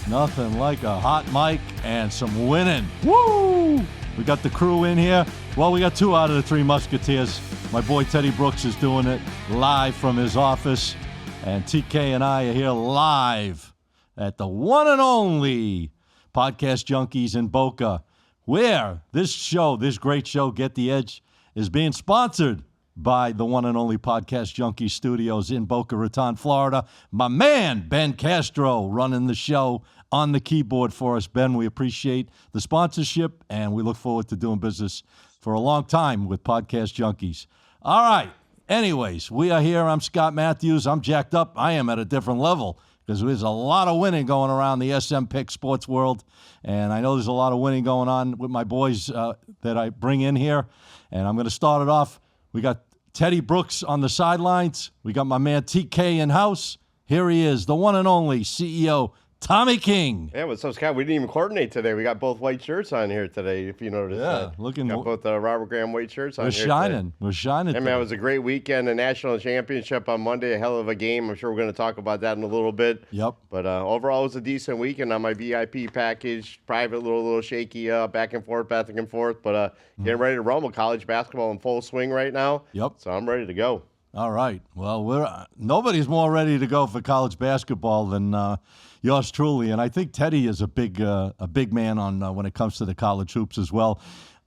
Nothing like a hot mic and some winning. Woo! We got the crew in here. Well, we got 2 out of the 3 Musketeers. My boy Teddy Brooks is doing it live from his office. And TK and I are here live at the one and only Podcast Junkies in Boca, where this great show, Get the Edge, is being sponsored by the one and only Podcast Junkie Studios in Boca Raton, Florida. My man, Ben Castro, running the show on the keyboard for us. Ben, we appreciate the sponsorship, and we look forward to doing business for a long time with Podcast Junkies. All right. Anyways, we are here. I'm Scott Matthews. I'm jacked up. I am at a different level because there's a lot of winning going around the SM Pick sports world, and I know there's a lot of winning going on with my boys that I bring in here, and I'm going to start it off. We got Teddy Brooks on the sidelines. We got my man TK in house. Here he is, the one and only CEO, Tommy King. Yeah, what's up, Scott? We didn't even coordinate today. We got both white shirts on here today, if you noticed. Yeah, looking. Got both Robert Graham white shirts on here. We're shining. Yeah, man, it was a great weekend. The national championship on Monday, a hell of a game. I'm sure we're going to talk about that in a little bit. Yep. But overall, it was a decent weekend on my VIP package. Private, little shaky, back and forth. But getting ready to rumble. College basketball in full swing right now. Yep. So I'm ready to go. All right. Well, nobody's more ready to go for college basketball than yours truly, and I think Teddy is a big man on when it comes to the college hoops as well.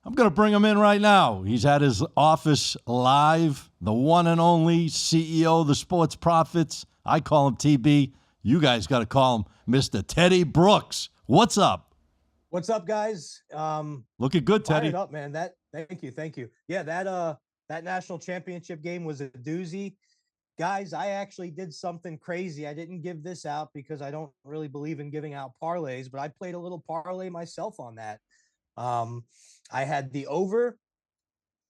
I'm going to bring him in right now. He's at his office live, the one and only CEO of the Sports Prophets. I call him TB. You guys got to call him Mr. Teddy Brooks. What's up? What's up, guys? Looking good, Teddy. Fired up, man. Thank you. Yeah, that national championship game was a doozy. Guys, I actually did something crazy. I didn't give this out because I don't really believe in giving out parlays, but I played a little parlay myself on that. I had the over,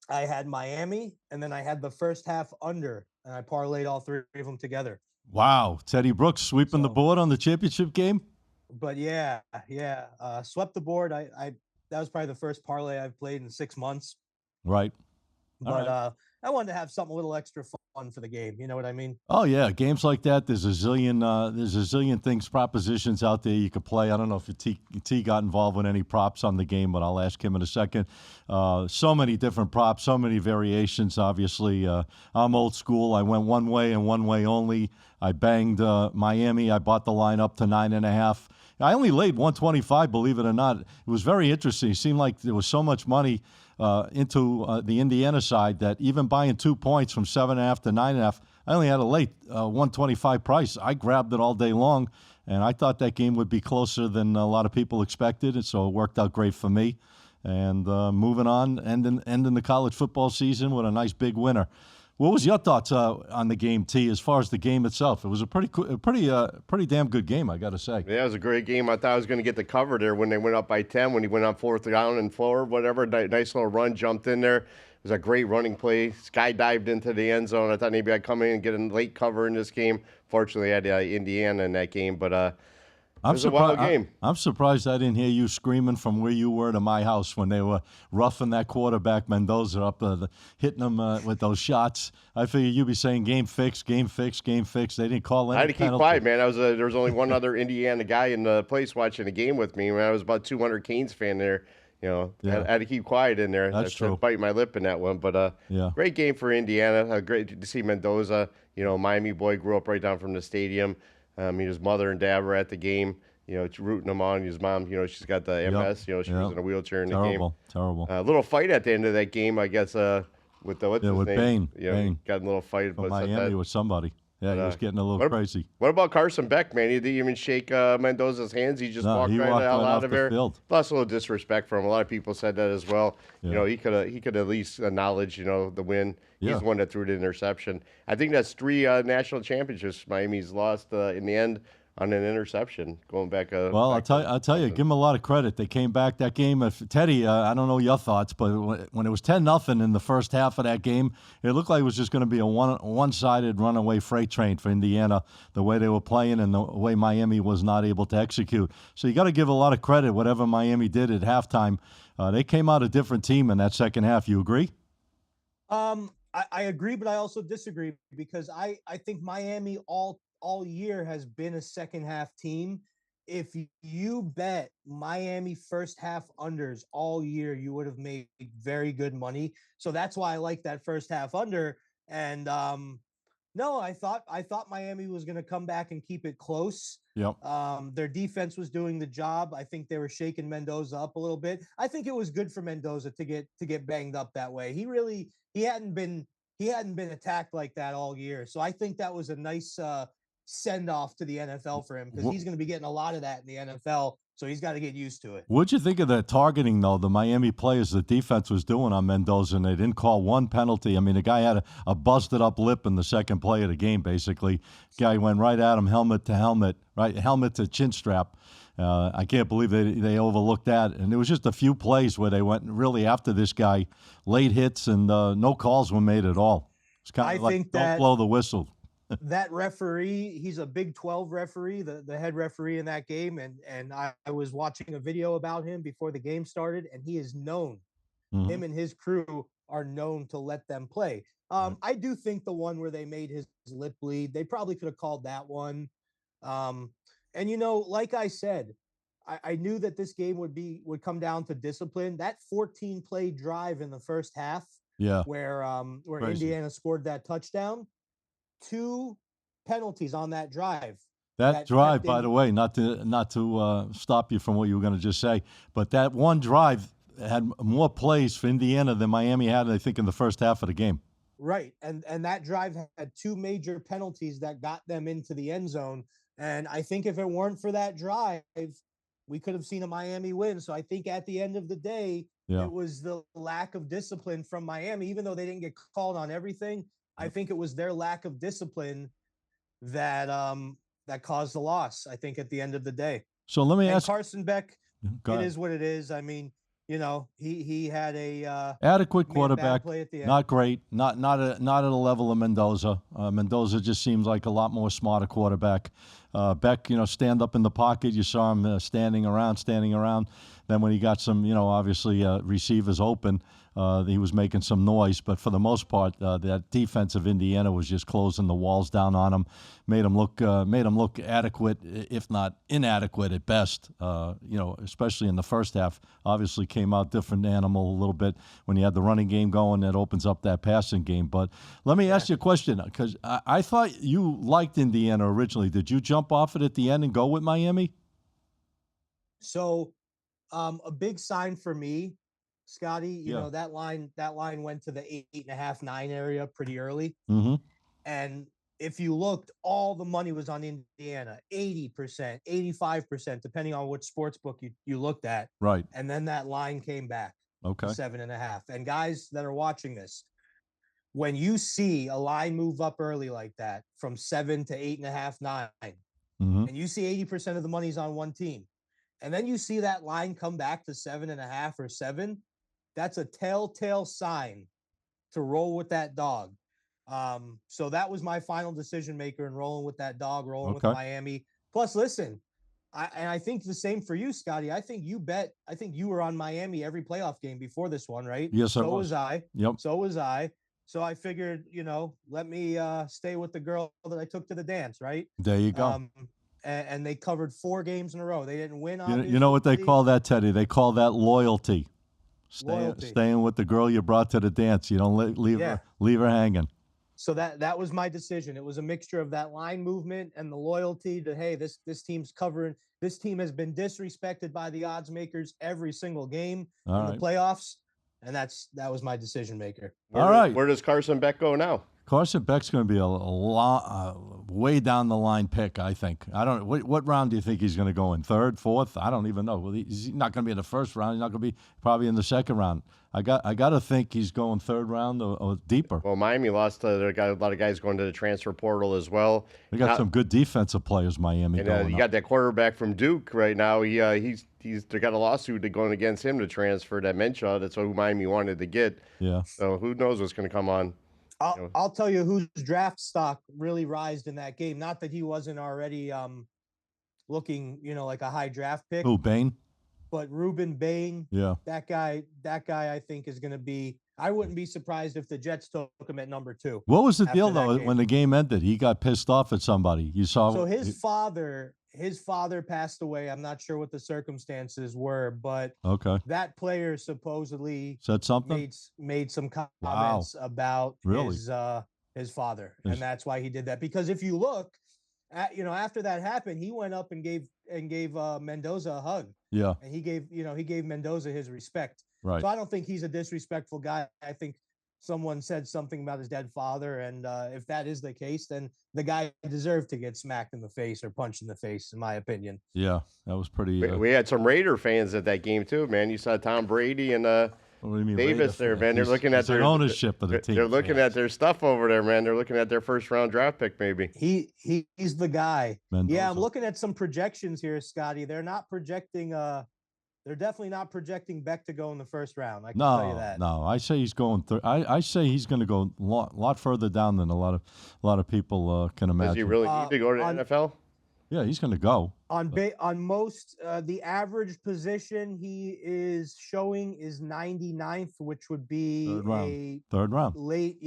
I had Miami, and then I had the first half under, and I parlayed all 3 of them together. Wow, Teddy Brooks sweeping the board on the championship game. But yeah, swept the board. I that was probably the first parlay I've played in 6 months. Right. But I wanted to have something a little extra fun for the game. You know what I mean? Oh yeah, games like that. There's a zillion things, propositions out there you could play. I don't know if T got involved with any props on the game, but I'll ask him in a second. So many different props, so many variations. Obviously, I'm old school. I went one way and one way only. I banged Miami. I bought the line up to 9.5. I only laid 125, believe it or not. It was very interesting. It seemed like there was so much money into the Indiana side that even buying 2 points from 7.5 to 9.5, I only had a late 125 price. I grabbed it all day long, and I thought that game would be closer than a lot of people expected, and so it worked out great for me. And moving on, ending the college football season with a nice big winner. What was your thoughts on the game, T, as far as the game itself? It was a pretty damn good game, I got to say. Yeah, it was a great game. I thought I was going to get the cover there when they went up by 10, when he went on 4th down and 4, whatever. Nice little run, jumped in there. It was a great running play. Skydived into the end zone. I thought maybe I'd come in and get a late cover in this game. Fortunately, I had Indiana in that game, but it was a wild game. I'm surprised I didn't hear you screaming from where you were to my house when they were roughing that quarterback Mendoza up, hitting him with those shots. I figured you'd be saying game fix, game fix, game fix. They didn't call any I had to keep penalty. quiet, man. There was only one other Indiana guy in the place watching the game with me. I was about 200 Canes fan there. I had to keep quiet in there. That's true. Bite my lip in that one. But great game for Indiana. Great to see Mendoza. Miami boy, grew up right down from the stadium. His mother and dad were at the game, rooting him on. His mom, she's got the MS. She was in a wheelchair in the game. Terrible. A little fight at the end of that game, I guess, with his name? Bain. Bain. Got a little fight. But Miami with somebody. Yeah, he was getting a little crazy. What about Carson Beck, man? He didn't even shake Mendoza's hands. He just walked right out of there. Plus, a little disrespect for him. A lot of people said that as well. Yeah. He could at least acknowledge, the win. Yeah. He's the one that threw the interception. I think that's 3 national championships Miami's lost in the end on an interception going back. Well, I'll tell you, give them a lot of credit. They came back that game. Teddy, I don't know your thoughts, but when it was 10-0 in the first half of that game, it looked like it was just going to be a one-sided runaway freight train for Indiana, the way they were playing and the way Miami was not able to execute. So you got to give a lot of credit, whatever Miami did at halftime. They came out a different team in that second half. You agree? I agree, but I also disagree because I think Miami all year has been a second half team. if you bet Miami first half unders all year, you would have made very good money. So that's why I like that first half under. And no, I thought Miami was going to come back and keep it close. Yep. Their defense was doing the job. I think they were shaking Mendoza up a little bit. I think it was good for Mendoza to get banged up that way. He hadn't been attacked like that all year. So I think that was a nice send off to the NFL for him, because he's going to be getting a lot of that in the NFL. So he's got to get used to it. What'd you think of that targeting, though, the Miami players, the defense was doing on Mendoza, and they didn't call one penalty? I mean, the guy had a busted-up lip in the second play of the game, basically. Guy went right at him, helmet to helmet, right, helmet to chin strap. I can't believe they overlooked that. And there was just a few plays where they went really after this guy, late hits, and no calls were made at all. It's kind of like, don't blow the whistle. That referee, he's a Big 12 referee, the head referee in that game. And I was watching a video about him before the game started, and he is known. Mm-hmm. Him and his crew are known to let them play. I do think the one where they made his lip bleed, they probably could have called that one. And, you know, like I said, I knew that this game would come down to discipline. That 14-play drive in the first half, where Indiana scored that touchdown, 2 penalties on that drive. That drive, by the way, not to stop you from what you were going to just say, but that one drive had more plays for Indiana than Miami had, I think, in the first half of the game. Right, and that drive had 2 major penalties that got them into the end zone. And I think if it weren't for that drive, we could have seen a Miami win. So I think at the end of the day, it was the lack of discipline from Miami, even though they didn't get called on everything. I think it was their lack of discipline that caused the loss, I think, at the end of the day. So let me ask Carson Beck, it is what it is. I mean, you know, he had a adequate quarterback, play at the end. Not great, not at a level of Mendoza. Mendoza just seems like a lot more smarter quarterback. Beck, you know, stand up in the pocket. You saw him standing around. Then when he got some, you know, obviously receivers open, he was making some noise. But for the most part, that defense of Indiana was just closing the walls down on him, made him look adequate, if not inadequate at best. You know, especially in the first half. Obviously, came out different animal a little bit when you had the running game going. That opens up that passing game. But let me ask you a question, because I thought you liked Indiana originally. Did you jump off it at the end and go with Miami? So. A big sign for me, Scotty, you know, that line went to the 8.5, 9 area pretty early. Mm-hmm. And if you looked, all the money was on Indiana, 80%, 85%, depending on which sports book you looked at. Right. And then that line came back to 7.5. And guys that are watching this, when you see a line move up early like that from 7 to 8.5, 9, and you see 80% of the money's on one team, and then you see that line come back to 7.5 or 7, that's a telltale sign to roll with that dog. So that was my final decision maker in rolling with that dog, rolling with Miami. Plus, listen, I think the same for you, Scotty. I think you were on Miami every playoff game before this one, right? Yes, so was I. Yep. So was I. So I figured, you know, let me stay with the girl that I took to the dance, right? There you go. And they covered 4 games in a row. They didn't win. You know what they call that, Teddy? They call that loyalty. Staying with the girl you brought to the dance. You don't leave her hanging. So that was my decision. It was a mixture of that line movement and the loyalty to, hey, this team's covering. This team has been disrespected by the odds makers every single game in the playoffs, and that was my decision maker. Where does Carson Beck go now? Carson Beck's going to be a way down the line pick, I think. I don't. What round do you think he's going to go in? 3rd, 4th? I don't even know. Well, he's not going to be in the first round. He's not going to be probably in the second round. I got to think he's going 3rd round or deeper. Well, Miami lost. They got a lot of guys going to the transfer portal as well. They got some good defensive players. Miami. And you got that quarterback from Duke right now. They got a lawsuit going against him to transfer that Mensah. That's who Miami wanted to get. Yeah. So who knows what's going to come on. I'll tell you whose draft stock really rised in that game. Not that he wasn't already looking, you know, like a high draft pick. Who, Bain? But Ruben Bain. Yeah. That guy I think is going to be. I wouldn't be surprised if the Jets took him at number 2. What was the deal though when the game ended? He got pissed off at somebody. You saw. So his father his father passed away. I'm not sure what the circumstances were, but Okay. that player supposedly Said something? made some Wow. comments about Really? his father, His- and that's why he did that. Because if you look at, after that happened, he went up and gave Mendoza a hug, Yeah. and he gave Mendoza his respect. Right. So I don't think he's a disrespectful guy. I think someone said something about his dead father, and if that is the case, then the guy deserved to get smacked in the face or punched in the face, in my opinion. Yeah. That was pretty. We had some Raider fans at that game too, man. You saw Tom Brady and What do you mean, Davis Raider there, man. fans? They're looking at He's an their ownership of the team. They're looking fans. at their stuff over there, man. They're looking at their first round draft pick, maybe. He's the guy. Mendoza. Yeah, I'm looking at some projections here, Scotty. They're not projecting they're definitely not projecting Beck to go in the first round. I can tell you that. No. I say he's going. I say he's going to go a lot further down than a lot of people can imagine. Does he really need to go to the NFL? Yeah, he's going to go. On most the average position he is showing is 99th, which would be Third round. Late,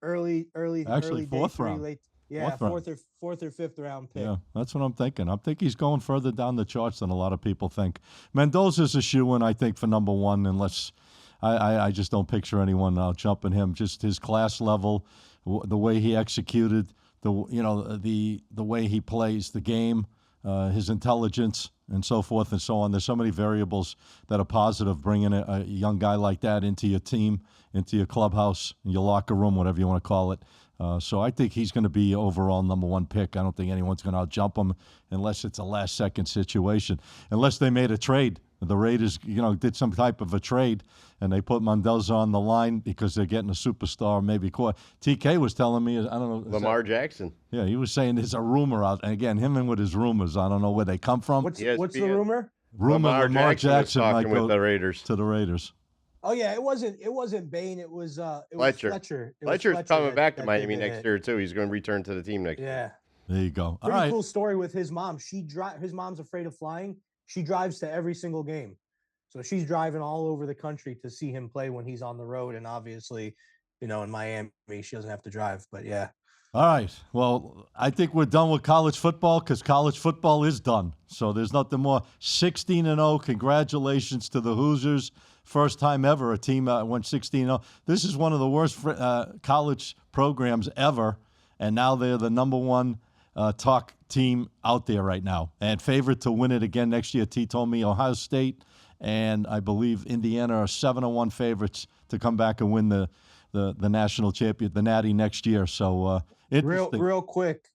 early, Actually, fourth day three, round. late, yeah, fourth or fifth round pick. Yeah, that's what I'm thinking. I think he's going further down the charts than a lot of people think. Mendoza's a shoo-in, I think, for number one, unless I just don't picture anyone jumping him. Just his class level, the way he executed, the way he plays the game, his intelligence, and so forth and so on. There's so many variables that are positive bringing a young guy like that into your team, into your clubhouse, your locker room, whatever you want to call it. So I think he's going to be overall number one pick. I don't think anyone's going to outjump him unless it's a last-second situation. Unless they made a trade. The Raiders, did some type of a trade, and they put Mendoza on the line because they're getting a superstar, maybe. TK was telling me, I don't know. Lamar Jackson. Yeah, he was saying there's a rumor out. And again, him and with his rumors, I don't know where they come from. What's the rumor? Lamar Jackson might go with the Raiders. to the Raiders. Oh yeah, it wasn't Bain. It was Fletcher. Fletcher's coming back to Miami next year too. He's going to return to the team next year. Yeah. There you go. Pretty cool story with his mom. His mom's afraid of flying. She drives to every single game, so she's driving all over the country to see him play when he's on the road. And obviously, in Miami, she doesn't have to drive. But yeah. All right. Well, I think we're done with college football because college football is done. So there's nothing more. 16-0. Congratulations to the Hoosiers. First time ever a team went 16-0. This is one of the worst college programs ever, and now they're the number one talk team out there right now. And favorite to win it again next year. T told me Ohio State and I believe Indiana are 7-1 favorites to come back and win the national champion, the NATTY next year. So real quick,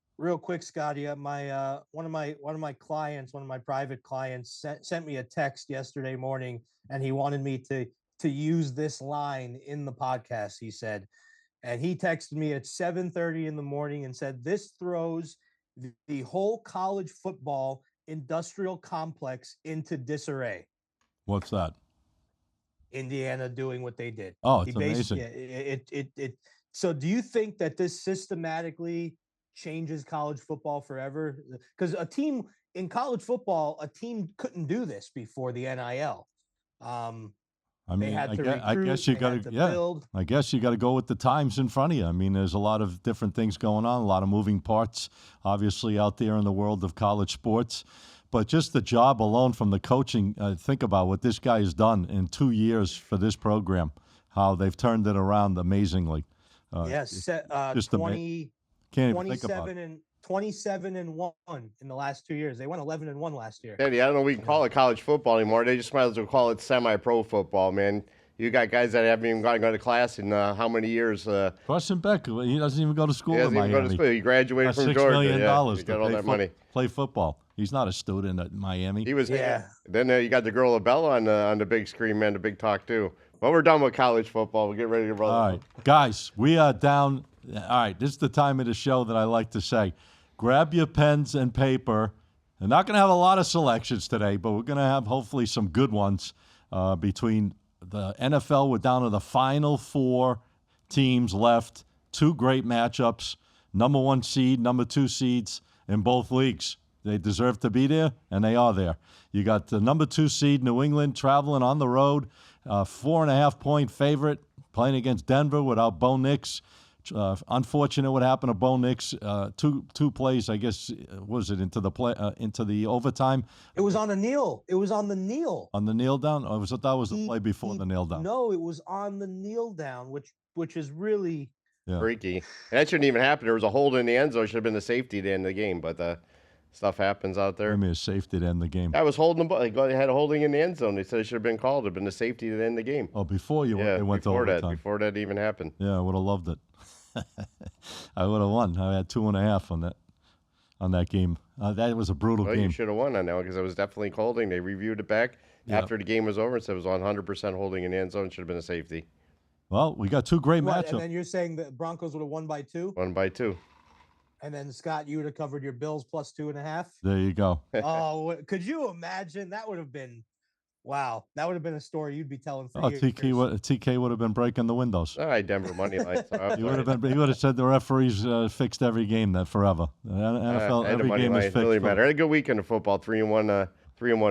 Scotty. One of my clients, one of my private clients, sent me a text yesterday morning, and he wanted me to use this line in the podcast. He said, and he texted me at 7:30 in the morning and said, "This throws the whole college football industrial complex into disarray." What's that? Indiana doing what they did. Oh, it's amazing. So do you think that this systematically changes college football forever? Because a team in college football, a team couldn't do this before the NIL. I guess you got to build. I guess you got to go with the times in front of you. I mean, there's a lot of different things going on, a lot of moving parts, obviously, out there in the world of college sports. But just the job alone from the coaching, think about what this guy has done in 2 years for this program, how they've turned it around amazingly. Yes, just 20, can't even 27 think about it. and 27-1 in the last 2 years. They went 11-1 last year. Eddie, I don't know if we can call it college football anymore. They just might as well call it semi-pro football, man. You got guys that haven't even gone to class in how many years? Carson Beck, he doesn't even go to school in Miami. He doesn't even go to school. He graduated from $6 Georgia. million He got all that money. Play football. He's not a student at Miami. He was. Yeah. Then you got the girl Abella on the big screen, man. The big talk too. Well, we're done with college football. We'll get ready to roll. All right, guys, we are down. All right, this is the time of the show that I like to say. Grab your pens and paper. We're not going to have a lot of selections today, but we're going to have hopefully some good ones between the NFL. We're down to the final 4 teams left. 2 great matchups. Number 1 seed, number 2 seeds in both leagues. They deserve to be there, and they are there. You got the number 2 seed, New England, traveling on the road. 4.5-point favorite, playing against Denver without Bo Nix. Unfortunate what happened to Bo Nix. Two plays, I guess, was it into the overtime? It was on a kneel. It was on the kneel. On the kneel down? Or that was the play before the kneel down? No, it was on the kneel down, which is really freaky. And that shouldn't even happen. There was a hold in the end zone. It should have been the safety to end the game, but stuff happens out there. I mean, a safety to end the game. I was holding the ball. They had a holding in the end zone. They said it should have been called. It had been the safety to end the game. Oh, before they went to overtime. Before that even happened. Yeah, I would have loved it. I would have won. I had 2.5 on that game. That was a brutal game. You should have won on that one because it was definitely holding. They reviewed it back after the game was over and said it was 100% holding in the end zone. It should have been a safety. Well, we got two great matchups. And then you're saying the Broncos would have won by 2? Won by 2. And then, Scott, you would have covered your Bills plus 2.5? There you go. Oh, could you imagine? That would have been, wow. That would have been a story you'd be telling for years. TK would have been breaking the windows. All right, Denver money line. He would have said the referees fixed every game forever. The NFL, every game is fixed. Really matter. Had a good weekend of football. 3-1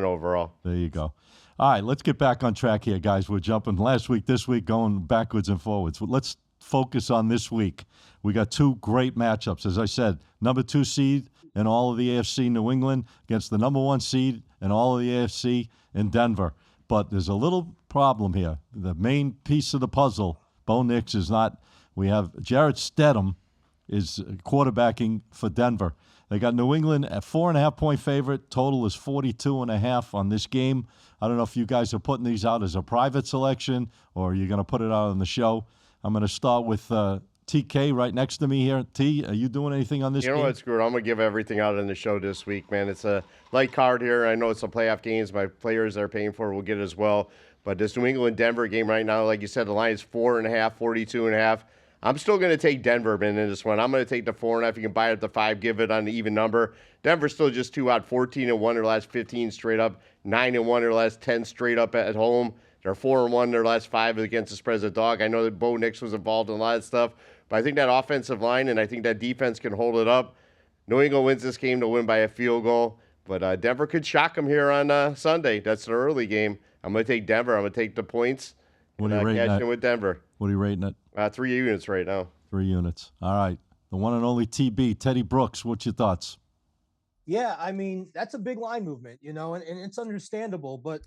overall. There you go. All right, let's get back on track here, guys. We're jumping last week, this week, going backwards and forwards. Let's focus on this week. We got two great matchups. As I said, number 2 seed in all of the AFC, New England, against the number 1 seed in all of the AFC in Denver. But there's a little problem here. The main piece of the puzzle, Bo Nix is not. We have Jarrett Stidham is quarterbacking for Denver. They got New England at 4.5-point favorite. Total is 42.5 on this game. I don't know if you guys are putting these out as a private selection or you're going to put it out on the show. I'm going to start with TK right next to me here. T, are you doing anything on this game? You know what, Screw? I'm going to give everything out on the show this week, man. It's a light card here. I know it's a playoff games. My players that are paying for it will get it as well. But this New England-Denver game right now, like you said, the line is 4.5, 42.5. I'm still going to take Denver in this one. I'm going to take the 4.5. You can buy it at the 5, give it on the even number. Denver's still just 2 out, 14-1 their last 15 straight up, 9-1 their last 10 straight up at home. They're 4-1 their last 5 against the spread as a dog. I know that Bo Nix was involved in a lot of stuff, but I think that offensive line and I think that defense can hold it up. New England wins this game to win by a field goal, but Denver could shock them here on Sunday. That's their early game. I'm going to take Denver. I'm going to take the points. What are you rating cash it? in with Denver. What are you rating it? 3 units right now. 3 units. All right. The one and only TB, Teddy Brooks. What's your thoughts? Yeah, I mean, that's a big line movement, and it's understandable. But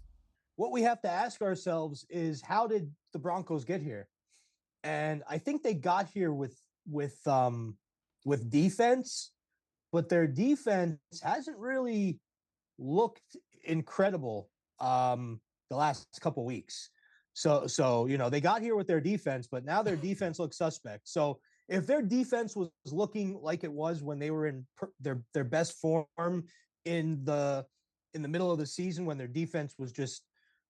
what we have to ask ourselves is, how did the Broncos get here? And I think they got here with defense, but their defense hasn't really looked incredible the last couple weeks. So they got here with their defense, but now their defense looks suspect. So if their defense was looking like it was when they were in their best form in the middle of the season, when their defense was just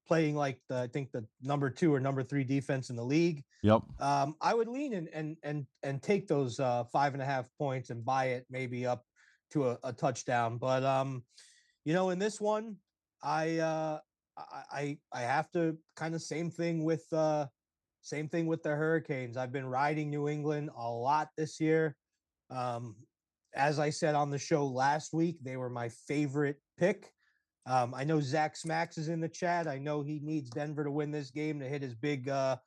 playing like I think the number 2 or number 3 defense in the league. Yep. I would lean and take those 5.5 points and buy it maybe up to a touchdown. But in this one, I have to kind of same thing with the Hurricanes. I've been riding New England a lot this year. As I said on the show last week, they were my favorite pick. I know Zach Smacks is in the chat. I know he needs Denver to win this game to hit his big to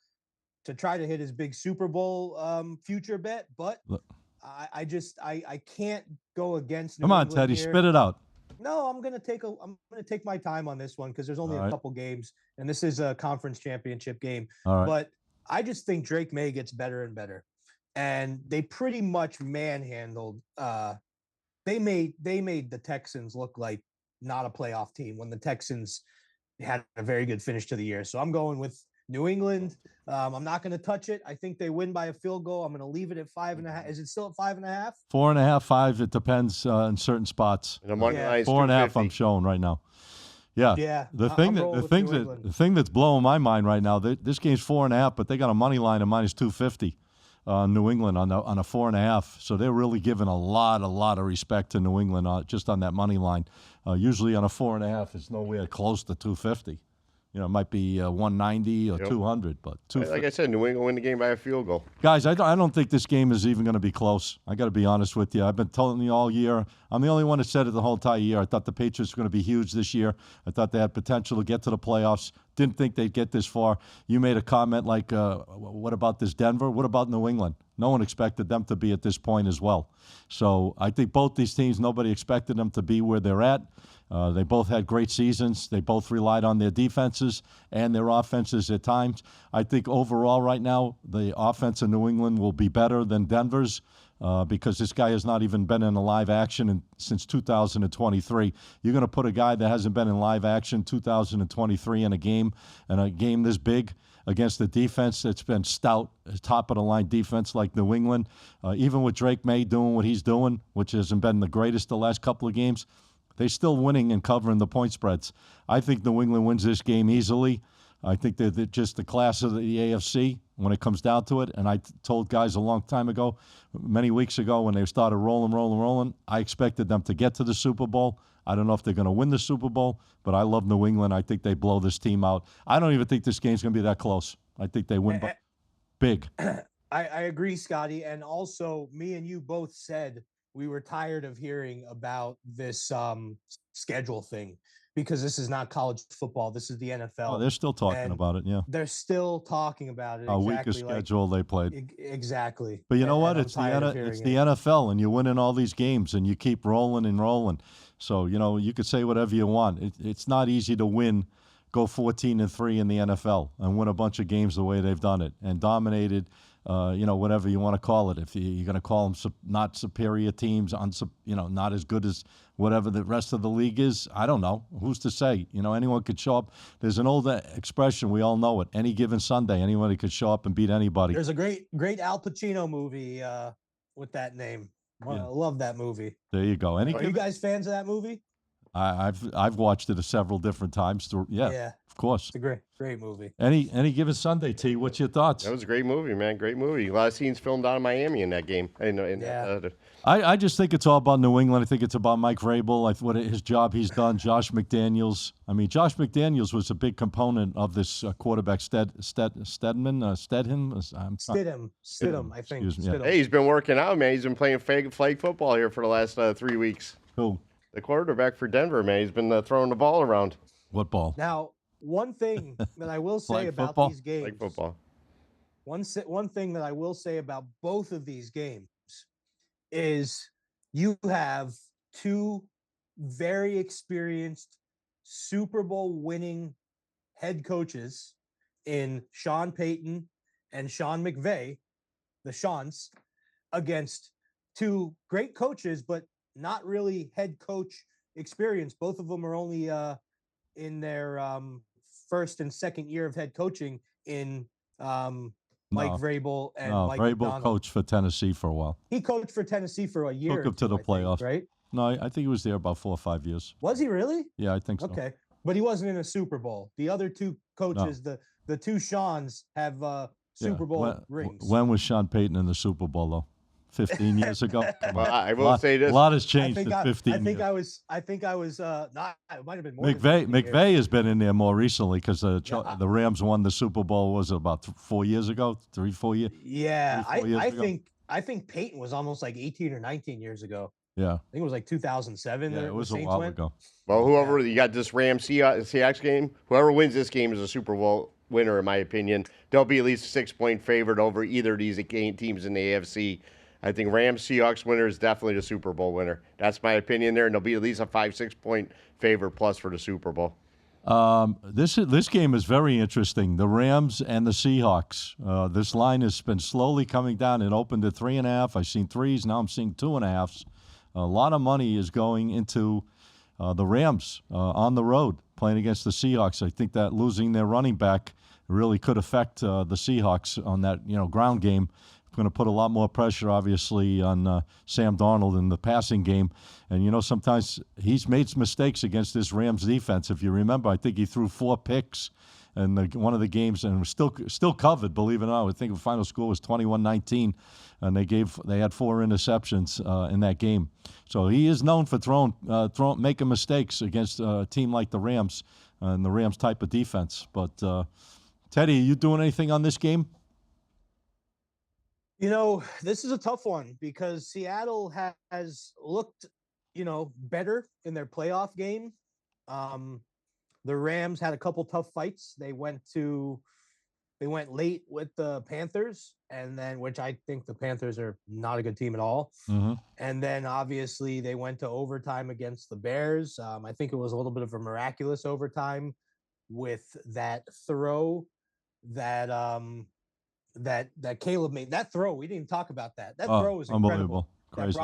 try to hit his big Super Bowl future bet, but I can't go against New England. Come on, Teddy, here. spit it out. No, I'm gonna take my time on this one because there's only a couple games, and this is a conference championship game. All right. But I just think Drake May gets better and better, and they pretty much manhandled. They made the Texans look like not a playoff team when the Texans had a very good finish to the year. So I'm going with New England. I'm not going to touch it. I think they win by a field goal. I'm going to leave it at 5.5. Is it still at 5.5? 4.5, 5. It depends in certain spots. And the money line is 4.5. I'm showing right now. Yeah. Yeah. The thing that's blowing my mind right now. This game's 4.5, but they got a money line of -250. New England on a 4.5, so they're really giving a lot of respect to New England just on that money line. Usually on a 4.5, it's nowhere close to 250. It might be 190 or Yep. 200, but Like I said, New England win the game by a field goal. Guys, I don't think this game is even going to be close. I got to be honest with you. I've been telling you all year. I'm the only one that said it the whole entire year. I thought the Patriots were going to be huge this year. I thought they had potential to get to the playoffs. Didn't think they'd get this far. You made a comment like, what about this Denver? What about New England? No one expected them to be at this point as well. So I think both these teams, nobody expected them to be where they're at. They both had great seasons. They both relied on their defenses and their offenses at times. I think overall right now, the offense in New England will be better than Denver's because this guy has not even been in a live action since 2023. You're going to put a guy that hasn't been in live action 2023 in a game this big against the defense that's been stout, top-of-the-line defense like New England. Even with Drake May doing what he's doing, which hasn't been the greatest the last couple of games, they're still winning and covering the point spreads. I think New England wins this game easily. I think they're just the class of the AFC when it comes down to it. And I told guys a long time ago, many weeks ago, when they started rolling, I expected them to get to the Super Bowl. I don't know if they're going to win the Super Bowl, but I love New England. I think they blow this team out. I don't even think this game's going to be that close. I think they win by big. I agree, Scotty. And also, me and you both said we were tired of hearing about this schedule thing because this is not college football. This is the NFL. Oh, they're still talking about it, yeah. They're still talking about it. A weaker schedule they played. Exactly. But you know what? It's the NFL, and you're winning all these games, and you keep rolling and rolling. So, you could say whatever you want. It's not easy to win, go 14-3 in the NFL and win a bunch of games the way they've done it and dominated whatever you want to call it. If you're going to call them not superior teams, not as good as whatever the rest of the league is, I don't know. Who's to say? Anyone could show up. There's an old expression, we all know it. Any given Sunday, anybody could show up and beat anybody. There's a great Al Pacino movie with that name. I love that movie. There you go. Are you guys fans of that movie? I've watched it several different times. Yeah. Of course. It's a great movie. Any given Sunday, T, what's your thoughts? That was a great movie, man. Great movie. A lot of scenes filmed out of Miami in that game. I just think it's all about New England. I think it's about Mike Vrabel, what his job he's done, Josh McDaniels. I mean, Josh McDaniels was a big component of this quarterback, Stidham, I think. Excuse me. Hey, he's been working out, man. He's been playing flag football here for the last 3 weeks. Who? The quarterback for Denver, man. He's been throwing the ball around. What ball? Now, one thing that I will say about football? these games. Flag football. One thing that I will say about both of these games is you have two very experienced Super Bowl winning head coaches in Sean Payton and Sean McVay, the Seans, against two great coaches, but not really head coach experience. Both of them are only in their first and second year of head coaching in Mike Vrabel and Mike Vrabel McDonald. coached for Tennessee for a while. He coached for Tennessee for a year. Took him to the playoffs, think, right? No, I think he was there about 4 or 5 years. Was he really? Yeah, I think so. Okay, but he wasn't in a Super Bowl. The other two coaches, the two Seans, have Super Bowl rings. When was Sean Payton in the Super Bowl, though? 15 years ago. Well, I will say this: a lot has changed in 15 years. I think I was not. It might have been more. McVay has been in there more recently because the Rams won the Super Bowl. Was it about 4 years ago? 3-4 years? Yeah, I think Peyton was almost like 18 or 19 years ago. Yeah, I think it was like 2007. Yeah, it was a while ago. Well, whoever you got this Rams Seahawks game, whoever wins this game is a Super Bowl winner, in my opinion. They'll be at least a 6-point favorite over either of these teams in the AFC. I think Rams Seahawks winner is definitely the Super Bowl winner. That's my opinion there, and they'll be at least a 5-6 point favorite plus for the Super Bowl. This game is very interesting. The Rams and the Seahawks. This line has been slowly coming down. It opened at 3.5. I've seen 3s. Now I'm seeing 2.5s. A lot of money is going into the Rams on the road playing against the Seahawks. I think that losing their running back really could affect the Seahawks on that ground game. Going to put a lot more pressure, obviously, on Sam Darnold in the passing game. And, sometimes he's made mistakes against this Rams defense. If you remember, I think he threw 4 picks in one of the games, and was still covered. Believe it or not, I think the final score was 21-19, and they had 4 interceptions in that game. So he is known for making mistakes against a team like the Rams and the Rams type of defense. But Teddy, are you doing anything on this game? This is a tough one because Seattle has looked, better in their playoff game. The Rams had a couple tough fights. They went late with the Panthers, and then which I think the Panthers are not a good team at all. Mm-hmm. And then obviously they went to overtime against the Bears. I think it was a little bit of a miraculous overtime with that throw that Caleb made. That throw, we didn't talk about that. That throw was incredible. Crazy.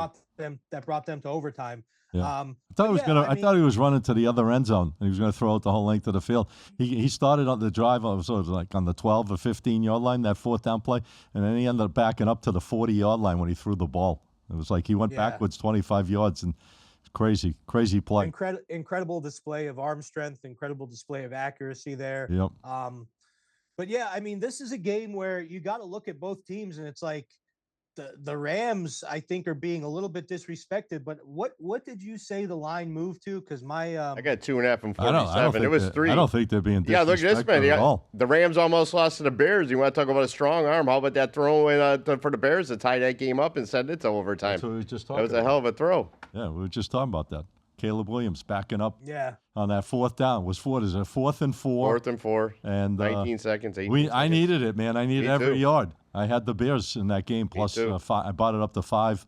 That brought them to overtime. Yeah. I thought he was running to the other end zone and he was going to throw it the whole length of the field. He started on the drive, like on the 12 or 15 yard line, that 4th down play, and then he ended up backing up to the 40 yard line when he threw the ball. It was like he went backwards 25 yards, and crazy play. Incredible display of arm strength, incredible display of accuracy there. Yep. But yeah, I mean, this is a game where you got to look at both teams, and it's like the Rams, I think, are being a little bit disrespected. But what did you say the line moved to? Because I got 2.5 and 47. It was 3. I don't think they're being disrespected. Yeah, look at this, man. At all. The Rams almost lost to the Bears. You want to talk about a strong arm? How about that throw for the Bears to tie that game up and send it to overtime? That's what we were just talking That was a hell of a throw. Yeah, we were just talking about that. Caleb Williams backing up on that 4th down. Was 4th and 4. 4th and 4. And 19 seconds, 18 seconds. I needed it, man. I needed every too. yard. I had the Bears in that game, plus 5. I bought it up to 5,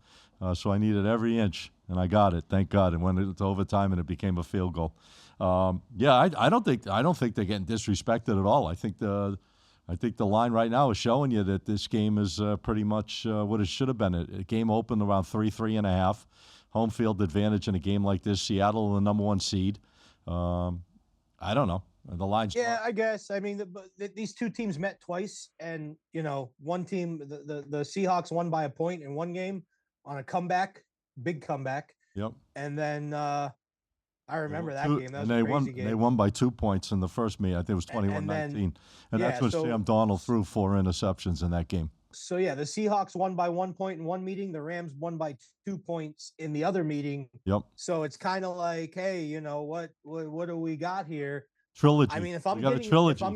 so I needed every inch, and I got it. Thank God. And went into overtime, and it became a field goal. I don't think they're getting disrespected at all. I think the line right now is showing you that this game is pretty much what it should have been. A game opened around 3.5. Home field advantage in a game like this. Seattle, the number 1 seed. I don't know. The line's I guess. I mean, these two teams met twice, and one team, the Seahawks, won by a point in one game on a comeback, big comeback. Yep. And then I remember that game. That was a crazy game. They won by 2 points in the first meet. I think it was 21-19, and that's when Sam Darnold threw 4 interceptions in that game. So the Seahawks won by 1 point in one meeting. The Rams won by 2 points in the other meeting. Yep. So it's kind of like, hey, what do we got here? Trilogy. I mean, if I'm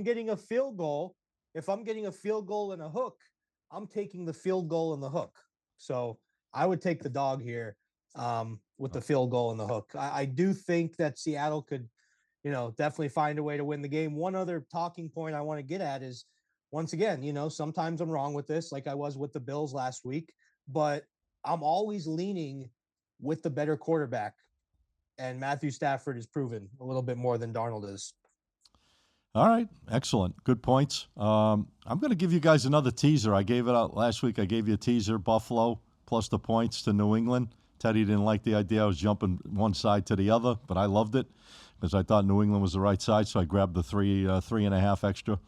getting a field goal, and a hook, I'm taking the field goal and the hook. So I would take the dog here with the field goal and the hook. I do think that Seattle could, definitely find a way to win the game. One other talking point I want to get at is, once again, sometimes I'm wrong with this, like I was with the Bills last week, but I'm always leaning with the better quarterback. And Matthew Stafford is proven a little bit more than Darnold is. All right. Excellent. Good points. I'm going to give you guys another teaser. I gave it out last week. I gave you a teaser, Buffalo plus the points to New England. Teddy didn't like the idea. I was jumping one side to the other, but I loved it because I thought New England was the right side, so I grabbed the 3.5 extra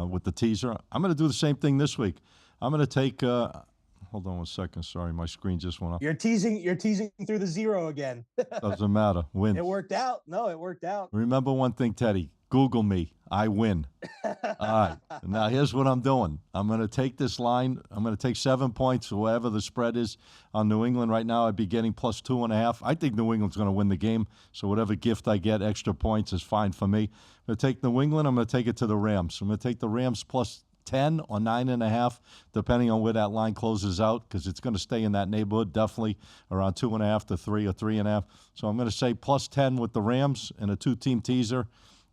with the teaser. I'm going to do the same thing this week. I'm going to take hold on one second. Sorry, my screen just went up. You're teasing through the 0 again. Doesn't matter. Win. It worked out. No, it worked out. Remember one thing, Teddy. Google me. I win. All right. Now, here's what I'm doing. I'm going to take this line. I'm going to take 7 points, or whatever the spread is on New England right now. I'd be getting plus 2.5. I think New England's going to win the game, so whatever gift I get, extra points, is fine for me. I'm going to take New England. I'm going to take it to the Rams. I'm going to take the Rams plus 10 or 9.5, depending on where that line closes out, because it's going to stay in that neighborhood, definitely around 2.5 to 3 or 3.5. So I'm going to say plus 10 with the Rams and a 2-team teaser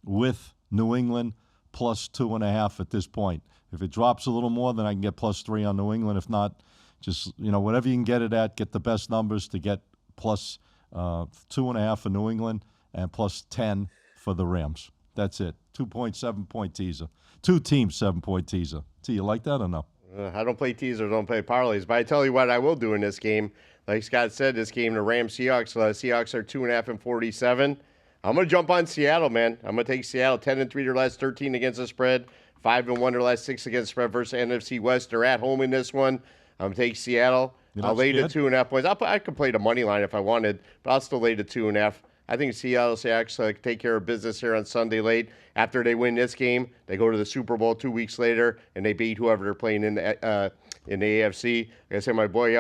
with New England plus 2.5 at this point. If it drops a little more, then I can get plus 3 on New England. If not, just, whatever you can get it at, get the best numbers to get plus 2.5 for New England and plus 10 for the Rams. That's it. 2.7-point teaser. 2 teams, 7-point teaser. Do you like that or no? I don't play teasers, don't play parlays, but I tell you what I will do in this game. Like Scott said, this game, the Rams Seahawks. Seahawks are 2.5 and 47. I'm going to jump on Seattle, man. I'm going to take Seattle 10-3 their last 13 against the spread, 5-1 their last 6 against the spread versus NFC West. They're at home in this one. I'm going to take Seattle. I'll lay the 2.5 points. I could play the money line if I wanted, but I'll still lay the 2.5. I think Seattle Seahawks take care of business here on Sunday late. After they win this game, they go to the Super Bowl 2 weeks later, and they beat whoever they're playing in the AFC. Like I said, my boy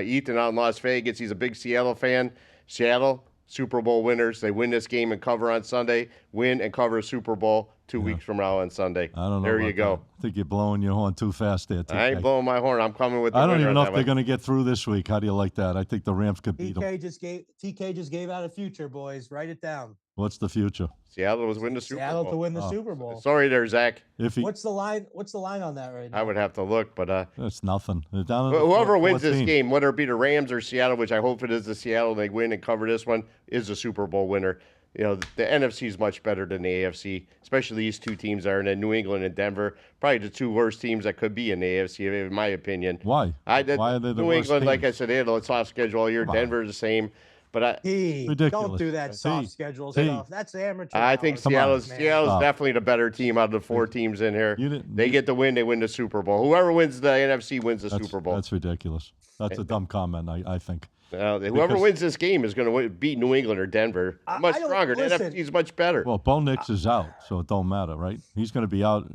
Ethan out in Las Vegas, he's a big Seattle fan. Seattle, Super Bowl winners. They win this game and cover on Sunday, win and cover Super Bowl 2 weeks from now on Sunday. I don't know. There you go. That. I think you're blowing your horn too fast there, TK. I ain't blowing my horn. I'm coming with the I don't winner even know on if that they're one. going to get through this week. How do you like that? I think the Rams could beat them. TK just gave out a future, boys. Write it down. What's the future? Seattle was win the Super Seattle Bowl. to win the Super Bowl. Sorry there, Zach. What's the line? What's the line on that right now? I would have to look, but it's nothing. They're down to whoever wins 14. this game, whether it be the Rams or Seattle, which I hope it is the Seattle, they win and cover this one, is the Super Bowl winner. You know, the NFC is much better than the AFC, especially these two teams are, and then New England and Denver, probably the two worst teams that could be in the AFC, in my opinion. Why? Why are they the New worst England, teams? like I said, they had a soft schedule all year. Denver is the same. But ridiculous. Don't do that soft schedule stuff. That's amateur. I think Seattle's definitely the better team out of the four teams in here. They get the win, they win the Super Bowl. Whoever wins the NFC wins the Super Bowl. That's ridiculous. That's a dumb comment, I think. Whoever wins this game is going to beat New England or Denver. Much stronger. The NFC is much better. Well, Bo Nix is out, so it don't matter, right? He's going to be out.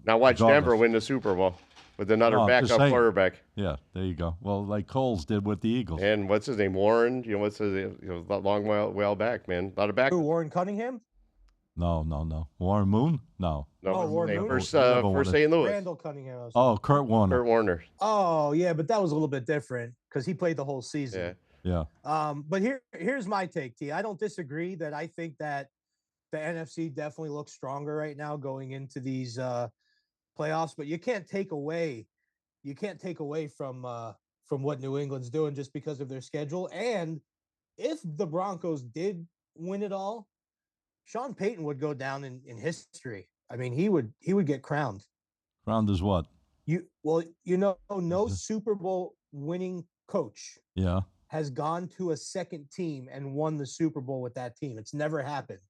Now watch Denver win the Super Bowl with another backup quarterback. Yeah, there you go. Well, like Coles did with the Eagles. And what's his name? Warren. What's his name? A long while back, man. A lot of back. Who, Warren Cunningham? No. Warren Moon? No. Warren Moon. For St. Louis. Randall Cunningham. Oh, Kurt Warner. Kurt Warner. Oh, yeah, but that was a little bit different because he played the whole season. Yeah. But here's my take, T. I don't disagree that I think that the NFC definitely looks stronger right now going into these playoffs, but you can't take away from what New England's doing just because of their schedule. And if the Broncos did win it all, Sean Payton would go down in history. I mean, he would get crowned. Crowned as what? No Super Bowl winning coach has gone to a second team and won the Super Bowl with that team. It's never happened.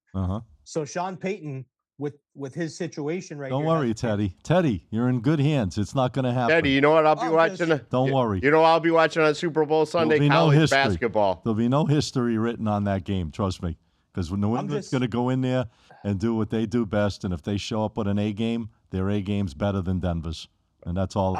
So Sean Payton, with his situation right Don't here. worry, Teddy. Teddy, you're in good hands. It's not going to happen. Teddy, you know what I'll be watching? Don't worry. You know I'll be watching on Super Bowl Sunday? College basketball. There'll be no history written on that game, trust me. Because New England's going to go in there and do what they do best, and if they show up with an A game, their A game's better than Denver's, and that's all.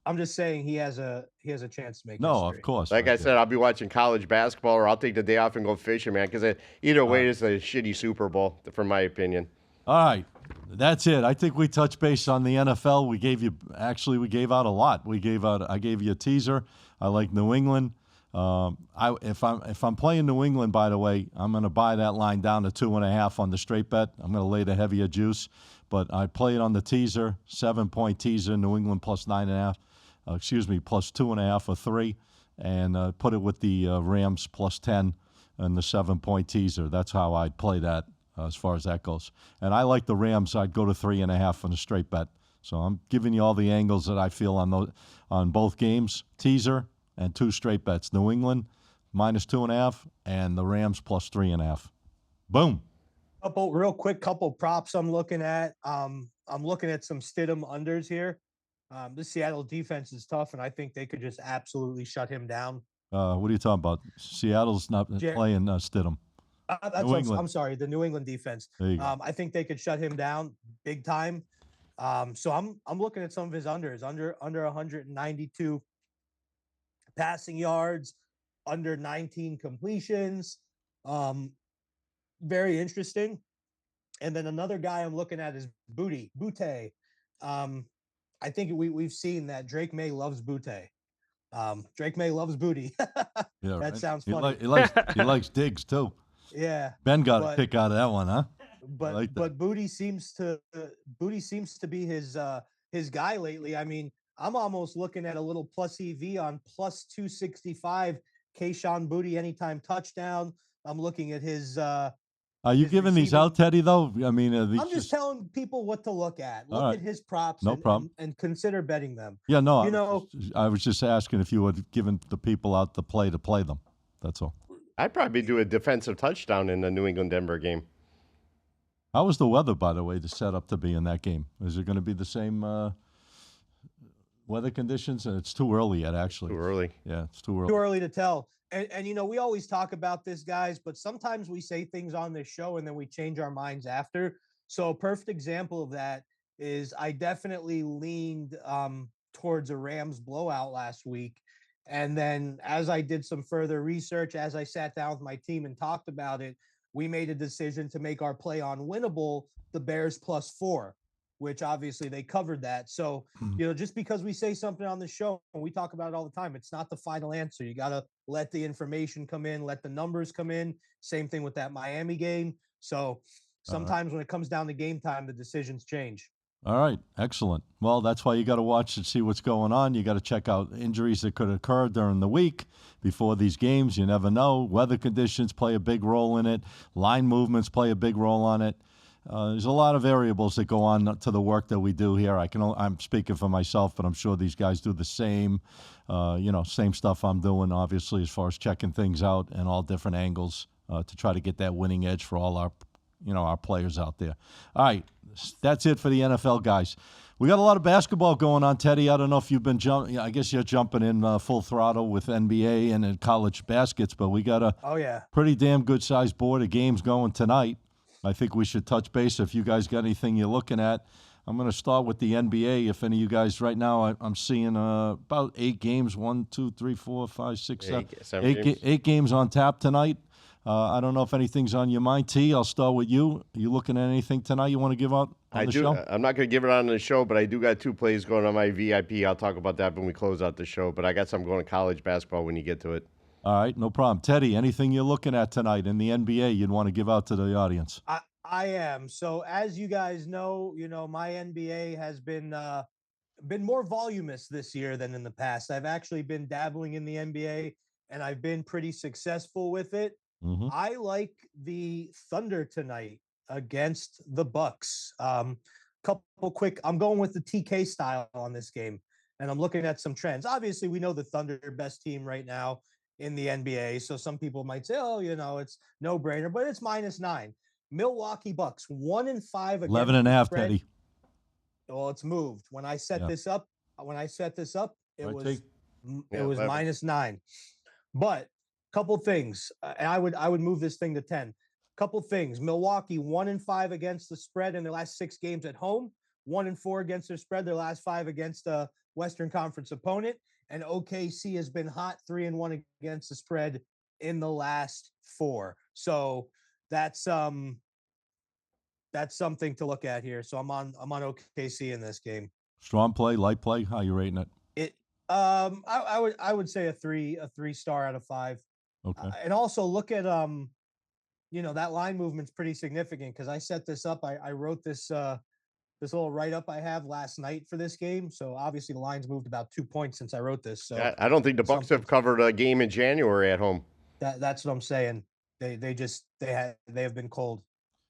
I'm just saying he has a chance to make. No, history. Of course. Like I said, I'll be watching college basketball, or I'll take the day off and go fishing, man. Because either way, it's a shitty Super Bowl, from my opinion. All right, that's it. I think we touched base on the NFL. We gave out a lot. I gave you a teaser. I like New England. If I'm playing New England, by the way, I'm going to buy that line down to 2.5 on the straight bet. I'm going to lay the heavier juice, but I play it on the teaser, 7-point teaser, New England plus 9.5. Plus 2.5 or 3, and put it with the Rams plus 10 and the 7-point teaser. That's how I'd play that as far as that goes. And I like the Rams. I'd go to 3.5 on the straight bet. So I'm giving you all the angles that I feel on both games. Teaser and 2 straight bets. New England minus 2.5 and the Rams plus 3.5. Boom. Couple props I'm looking at. I'm looking at some Stidham unders here. This Seattle defense is tough, and I think they could just absolutely shut him down. What are you talking about? Seattle's not playing Stidham. I'm sorry, the New England defense. I think they could shut him down big time. So I'm looking at some of his unders, under 192 passing yards, under 19 completions. Very interesting. And then another guy I'm looking at is Butte. I think we've seen that Drake May loves Butte. Drake May loves booty. That sounds funny. He likes Diggs too. Yeah. Ben got a kick out of that one, huh? But Booty seems to be his guy lately. I mean, I'm almost looking at a little plus EV on plus 265. Kayshawn Booty anytime touchdown. I'm looking at his. Are you giving these out, Teddy? Though I mean, I'm just telling people what to look at. Look at his props. No problem. And consider betting them. Yeah, no. I was just asking if you had given the people out the play to play them. That's all. I'd probably do a defensive touchdown in the New England-Denver game. How was the weather, by the way, to set up to be in that game? Is it going to be the same weather conditions? It's too early yet, actually. Too early. Yeah, it's too early. Too early to tell. And we always talk about this, guys, but sometimes we say things on this show and then we change our minds after. So a perfect example of that is I definitely leaned towards a Rams blowout last week. And then as I did some further research, as I sat down with my team and talked about it, we made a decision to make our play on winnable the Bears +4, which obviously they covered that. So, just because we say something on the show and we talk about it all the time, it's not the final answer. You got to let the information come in, let the numbers come in. Same thing with that Miami game. So sometimes when it comes down to game time, the decisions change. All right, excellent. Well, that's why you got to watch and see what's going on. You got to check out injuries that could occur during the week before these games. You never know. Weather conditions play a big role in it. Line movements play a big role on it. There's a lot of variables that go on to the work that we do here. I'm speaking for myself, but I'm sure these guys do the same, same stuff I'm doing, obviously, as far as checking things out and all different angles to try to get that winning edge for all our players out there. All right, that's it for the NFL, guys. We got a lot of basketball going on, Teddy. I don't know if you've been jumping. I guess you're jumping in full throttle with NBA and in college baskets, but we got a pretty damn good-sized board of games going tonight. I think we should touch base if you guys got anything you're looking at. I'm going to start with the NBA. If any of you guys right now, I'm seeing about 8 games, 1, 2, 3, 4, 5, 6, 7, 8 games on tap tonight. I don't know if anything's on your mind. T, I'll start with you. Are you looking at anything tonight you want to give out on the show? I'm not going to give it on the show, but I do got 2 plays going on my VIP. I'll talk about that when we close out the show. But I got some going to college basketball when you get to it. All right, no problem. Teddy, anything you're looking at tonight in the NBA you'd want to give out to the audience? I am. So as you guys know, my NBA has been more voluminous this year than in the past. I've actually been dabbling in the NBA, and I've been pretty successful with it. Mm-hmm. I like the Thunder tonight against the Bucks. Couple quick. I'm going with the TK style on this game, and I'm looking at some trends. Obviously, we know the Thunder are best team right now in the NBA. So some people might say, it's no brainer, but it's -9. Milwaukee Bucks 1-5 against 11.5, Teddy. Well, it's moved. When I set this up, it was -9. But couple things, and I would move this thing to 10. Couple things. Milwaukee 1-5 against the spread in their last 6 games at home. 1-4 against their spread their last 5 against a Western Conference opponent. And OKC has been hot 3-1 against the spread in the last 4. So that's something to look at here. So I'm on OKC in this game. Strong play, light play. How you rating it? I would say a 3-star out of 5. Okay. And also look at that line movement's pretty significant because I set this up. I wrote this little write-up I have last night for this game. So obviously the line's moved about 2 points since I wrote this. So I don't think the Bucks have covered a game in January at home. That's what I'm saying. They have been cold.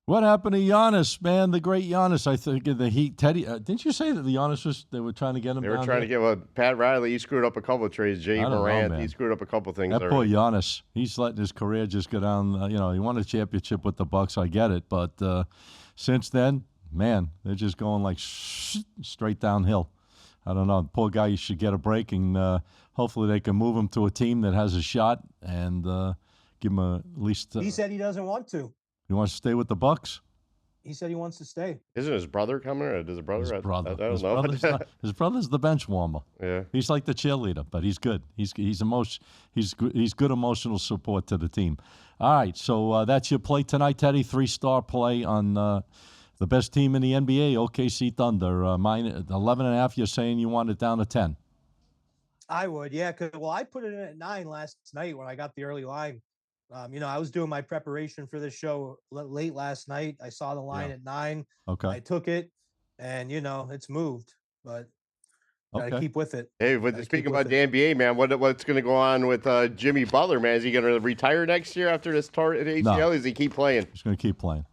What happened to Giannis, man? The great Giannis. I think the Heat. Teddy, didn't you say that the Giannis they were trying to get him? They were trying to get Pat Riley. He screwed up a couple of trades. Jay Morant. He screwed up a couple of things. That poor Giannis. He's letting his career just go down. He won a championship with the Bucks. I get it, but since then, man, they're just going like straight downhill. I don't know. The poor guy should get a break, and hopefully they can move him to a team that has a shot and give him at least. He said he doesn't want to. He wants to stay with the Bucks. He said he wants to stay. Isn't his brother coming, or does his brother? His brother. I don't know. His brother's the bench warmer. Yeah, he's like the cheerleader, but he's good. He's good emotional support to the team. All right, so that's your play tonight, Teddy. 3-star play on the best team in the NBA, OKC Thunder. -11.5. You're saying you want it down to 10. I would, yeah. I put it in at 9 last night when I got the early line. I was doing my preparation for this show late last night. I saw the line at 9. Okay. I took it, and it's moved, but gotta keep with it. Hey, speaking about the NBA, man, what's going to go on with Jimmy Butler, man? Is he going to retire next year after this torn ACL? No. Does he keep playing? He's going to keep playing.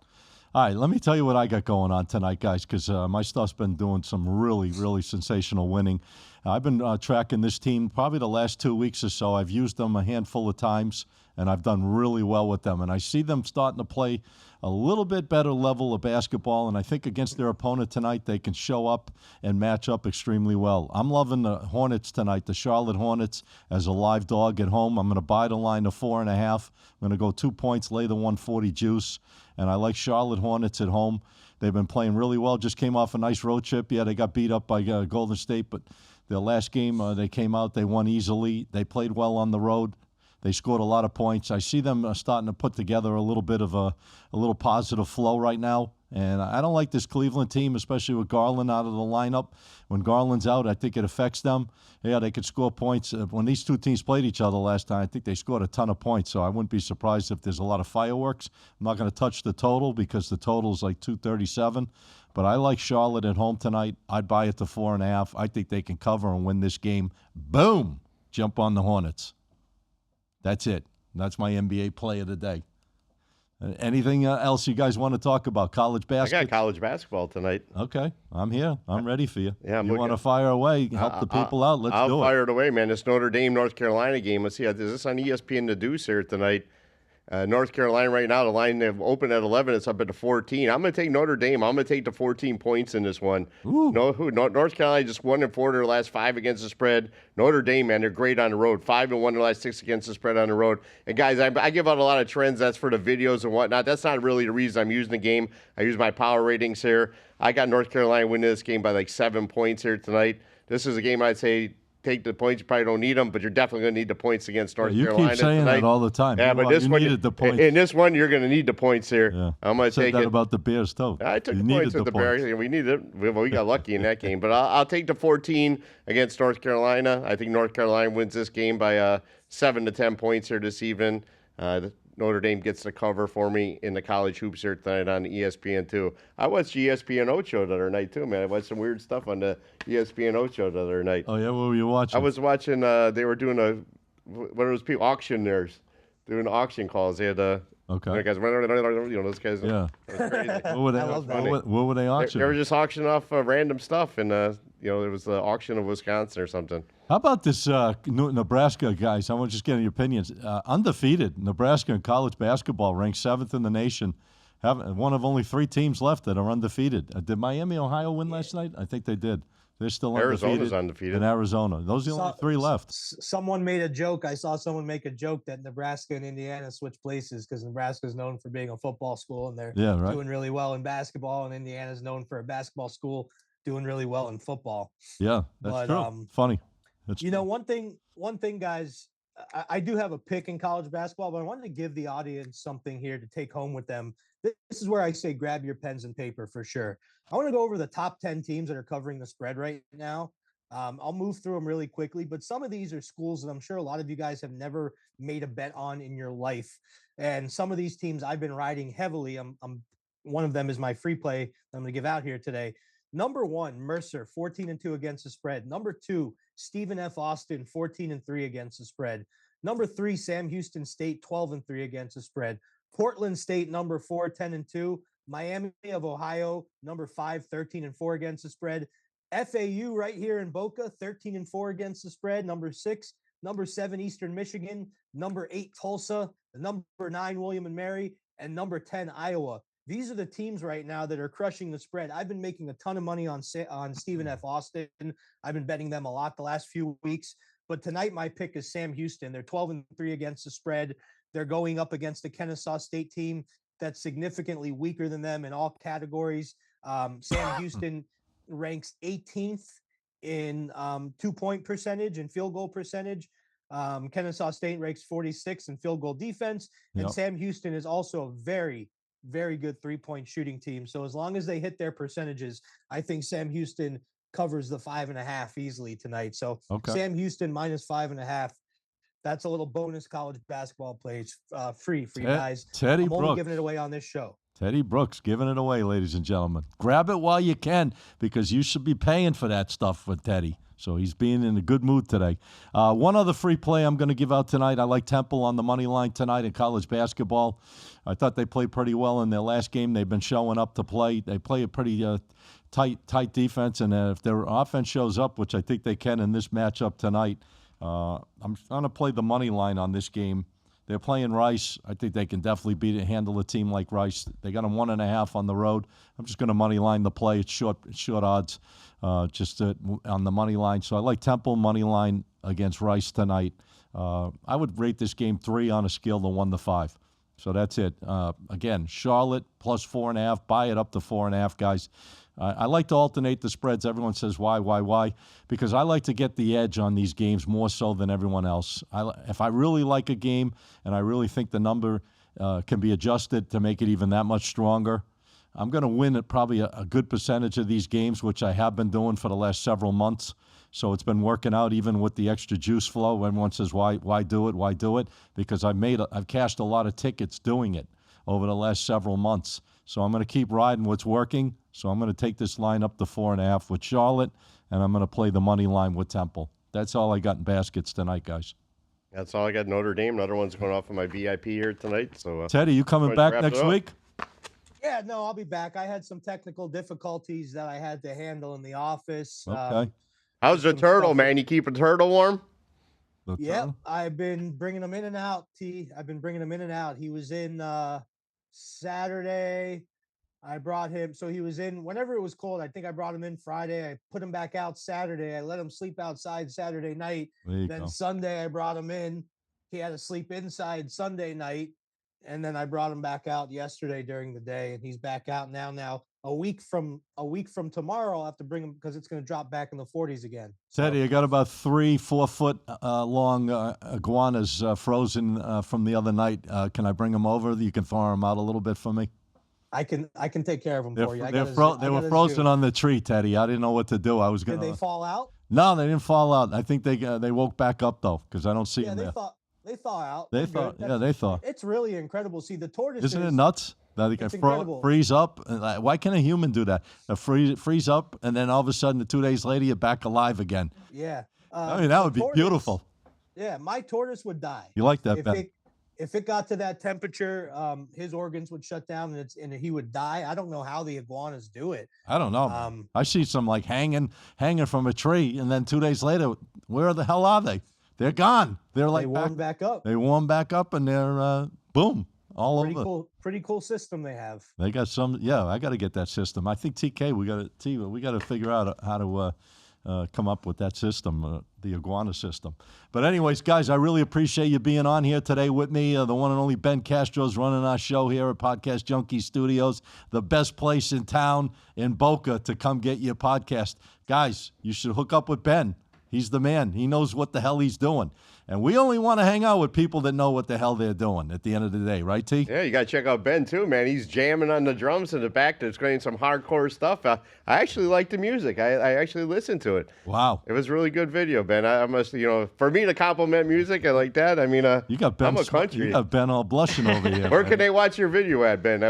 All right, let me tell you what I got going on tonight, guys, because my stuff's been doing some really, really sensational winning. I've been tracking this team probably the last 2 weeks or so. I've used them a handful of times, and I've done really well with them. And I see them starting to play a little bit better level of basketball, and I think against their opponent tonight, they can show up and match up extremely well. I'm loving the Hornets tonight, the Charlotte Hornets, as a live dog at home. I'm going to buy the line to 4.5. I'm going to go 2 points, lay the 140 juice, and I like Charlotte Hornets at home. They've been playing really well. Just came off a nice road trip. Yeah, they got beat up by Golden State, but their last game, they came out, they won easily. They played well on the road. They scored a lot of points. I see them starting to put together a little bit of a little positive flow right now. And I don't like this Cleveland team, especially with Garland out of the lineup. When Garland's out, I think it affects them. Yeah, they could score points. When these two teams played each other last time, I think they scored a ton of points. So I wouldn't be surprised if there's a lot of fireworks. I'm not going to touch the total because the total is like 237. But I like Charlotte at home tonight. I'd buy it to 4.5. I think they can cover and win this game. Boom! Jump on the Hornets. That's it. That's my NBA play of the day. Anything else you guys want to talk about? College basketball? I got college basketball tonight. Okay. I'm here. I'm ready for you. Yeah, you want to fire away, help the people out, let's do it. I'll fire it away, man. This Notre Dame, North Carolina game. Let's see. Is this on ESPN The Deuce here tonight? North Carolina right now, the line they've opened at 11. It's up at 14. I'm going to take Notre Dame. I'm going to take the 14 points in this one. North Carolina just 1-4 their last 5 against the spread. Notre Dame, man, they're great on the road. 5-1 their last 6 against the spread on the road. And guys, I give out a lot of trends. That's for the videos and whatnot. That's not really the reason I'm using the game. I use my power ratings here. I got North Carolina winning this game by like 7 points here tonight. This is a game I'd say take the points. You probably don't need them, but you're definitely going to need the points against North Carolina tonight. You keep saying that all the time. Yeah, but this one, needed the points. In this one, you're going to need the points here. Yeah. I'm going to take that it. About the Bears, too. I took the points with the Bears. We needed it. We got lucky in that game. But I'll take the 14 against North Carolina. I think North Carolina wins this game by 7 to 10 points here this evening. Notre Dame gets the cover for me in the college hoops here tonight on ESPN2. I watched the ESPN Ocho the other night, too, man. I watched some weird stuff on the ESPN Ocho the other night. Oh, yeah? What were you watching? I was watching, they were doing auctioneers, doing auction calls. They had okay. Guys, those guys. Yeah. Crazy. What were they auctioning? They were just auctioning off random stuff, and it was the auction of Wisconsin or something. How about this Nebraska, guys? I want to just get your opinions. Undefeated, Nebraska in college basketball, ranked 7th in the nation. One of only 3 teams left that are undefeated. Did Miami, Ohio win last night? I think they did. They're still undefeated. Arizona's undefeated. In Arizona. Those are the only 3 left. Someone made a joke. I saw someone make a joke that Nebraska and Indiana switched places because Nebraska is known for being a football school, and they're doing really well in basketball, and Indiana is known for a basketball school doing really well in football. Yeah, that's true. Funny. One thing, guys, I do have a pick in college basketball, but I wanted to give the audience something here to take home with them. This is where I say grab your pens and paper for sure. I want to go over the top 10 teams that are covering the spread right now. I'll move through them really quickly, but some of these are schools that I'm sure a lot of you guys have never made a bet on in your life. And some of these teams I've been riding heavily. One of them is my free play I'm going to give out here today. Number 1, Mercer, 14-2 against the spread. Number 2, Stephen F. Austin, 14-3 against the spread. Number 3, Sam Houston State, 12-3 against the spread. Portland State, number 4, 10-2. Miami of Ohio, number 5, 13-4 against the spread. FAU right here in Boca, 13-4 against the spread. Number 6, number 7, Eastern Michigan. Number 8, Tulsa. Number 9, William and Mary. And number 10, Iowa. These are the teams right now that are crushing the spread. I've been making a ton of money on Stephen F. Austin. I've been betting them a lot the last few weeks. But tonight, my pick is Sam Houston. They're 12-3 against the spread. They're going up against the Kennesaw State team that's significantly weaker than them in all categories. Sam Houston ranks 18th in 2-point percentage and field goal percentage. Kennesaw State ranks 46th in field goal defense. And Sam Houston is also a very, very good 3-point shooting team. So as long as they hit their percentages, I think Sam Houston covers the 5.5 easily tonight. So Sam Houston minus 5.5. That's a little bonus college basketball plays free for you guys. Teddy I'm Brooks. only giving it away on this show. Teddy Brooks giving it away, ladies and gentlemen. Grab it while you can because you should be paying for that stuff with Teddy. So he's being in a good mood today. One other free play I'm going to give out tonight. I like Temple on the money line tonight in college basketball. I thought they played pretty well in their last game. They've been showing up to play. They play a pretty tight defense, and if their offense shows up, which I think they can in this matchup tonight, I'm going to play the money line on this game They're playing Rice. I think they can definitely handle a team like Rice. They got them 1.5 on the road. I'm just going to money line the play. It's short odds, on the money line. So I like Temple money line against Rice tonight. I would rate this game 3 on a scale of 1 to 5. So that's it. Again, Charlotte plus 4.5. Buy it up to 4.5, guys. I like to alternate the spreads. Everyone says, why? Because I like to get the edge on these games more so than everyone else. If I really like a game and I really think the number can be adjusted to make it even that much stronger, I'm going to win at probably a good percentage of these games, which I have been doing for the last several months. So it's been working out even with the extra juice flow. Everyone says, why do it? Why do it? Because I've cashed a lot of tickets doing it over the last several months. So I'm going to keep riding what's working. So I'm going to take this line up to 4.5 with Charlotte, and I'm going to play the money line with Temple. That's all I got in baskets tonight, guys. That's all I got. Notre Dame. Another one's going off of my VIP here tonight. So Teddy, you coming back next week? Yeah, no, I'll be back. I had some technical difficulties that I had to handle in the office. Okay. How's the turtle, man? You keep a turtle warm? Yep, I've been bringing him in and out, I've been bringing him in and out. He was in Saturday. I brought him, so he was in whenever it was cold. I think I brought him in Friday. I put him back out Saturday. I let him sleep outside Saturday night. Then Sunday, I brought him in. He had to sleep inside Sunday night. And then I brought him back out yesterday during the day, and he's back out now. Now a week from tomorrow, I'll have to bring him because it's going to drop back in the 40s again. Teddy, I got about 3-4 foot long iguanas frozen from the other night. Can I bring them over? You can thaw them out a little bit for me. I can take care of them for you. They were frozen on the tree, Teddy. I didn't know what to do. Did they fall out? No, they didn't fall out. I think they woke back up though because I don't see them there. They thaw out. They thaw. It's really incredible. See, the tortoises. Isn't it nuts that they can freeze up? Why can't a human do that? Freeze up, and then all of a sudden, 2 days later, you're back alive again. Yeah. I mean, that would be beautiful. Yeah, my tortoise would die. You like that, Ben? If it got to that temperature, his organs would shut down and he would die. I don't know how the iguanas do it. I don't know. I see some like hanging from a tree, and then 2 days later, where the hell are they? They're gone. They're like they warm back up. They warm back up, and they're boom, all over. Pretty cool system they have. They got some. Yeah, I got to get that system. I think TK, we got to figure out how to come up with that system, the iguana system. But anyways, guys, I really appreciate you being on here today with me. The one and only Ben Castro's running our show here at Podcast Junkie Studios, the best place in town in Boca to come get your podcast. Guys, you should hook up with Ben. He's the man. He knows what the hell he's doing. And we only want to hang out with people that know what the hell they're doing at the end of the day. Right, T? Yeah, you got to check out Ben, too, man. He's jamming on the drums in the back. That's playing some hardcore stuff. I actually like the music. I actually listened to it. Wow. It was a really good video, Ben. I must, for me to compliment music and like that, I mean, you got Ben, I'm a country. You got Ben all blushing over here. Where can they watch your video at, Ben?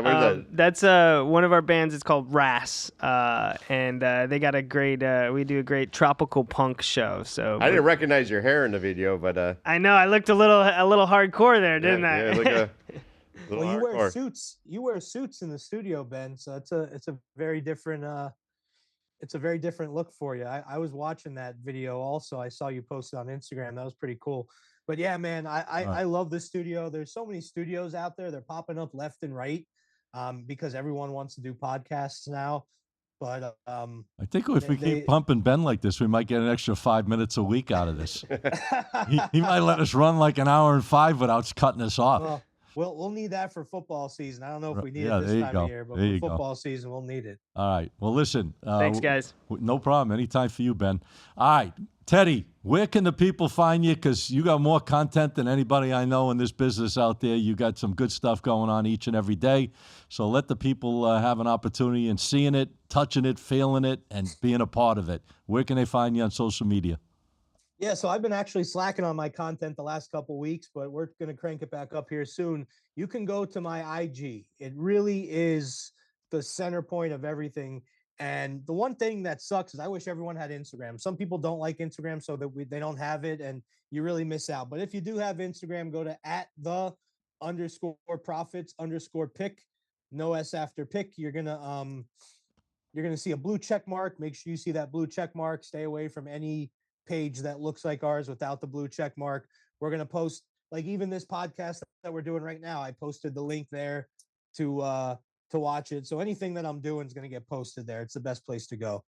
That's one of our bands. It's called RAS. And they got a great, we do a great tropical punk show. So I didn't recognize your hair in the video, but I know I looked a little hardcore there, didn't I? Yeah, well, you wear suits. You wear suits in the studio, Ben. So it's a very different look for you. I was watching that video also. I saw you post it on Instagram. That was pretty cool. But yeah, man, I love this studio. There's so many studios out there. They're popping up left and right because everyone wants to do podcasts now. But I think if we keep pumping Ben like this, we might get an extra 5 minutes a week out of this. he might let us run like an hour and 5 without cutting us off. Well, we'll need that for football season. I don't know if we need it this time of year, but for football season, we'll need it. All right. Well, listen. Thanks, guys. No problem. Anytime for you, Ben. All right. Teddy, where can the people find you? Because you got more content than anybody I know in this business out there. You got some good stuff going on each and every day. So let the people have an opportunity in seeing it, touching it, feeling it, and being a part of it. Where can they find you on social media? Yeah, so I've been actually slacking on my content the last couple of weeks, but we're going to crank it back up here soon. You can go to my IG. It really is the center point of everything. And the one thing that sucks is I wish everyone had Instagram. Some people don't like Instagram, so that they don't have it, and you really miss out. But if you do have Instagram, go to @the_profits_pick, no S after pick. You're gonna see a blue check mark. Make sure you see that blue check mark. Stay away from any page that looks like ours without the blue check mark. We're gonna post like even this podcast that we're doing right now, I posted the link there to watch it. So anything that I'm doing is going to get posted there. It's the best place to go.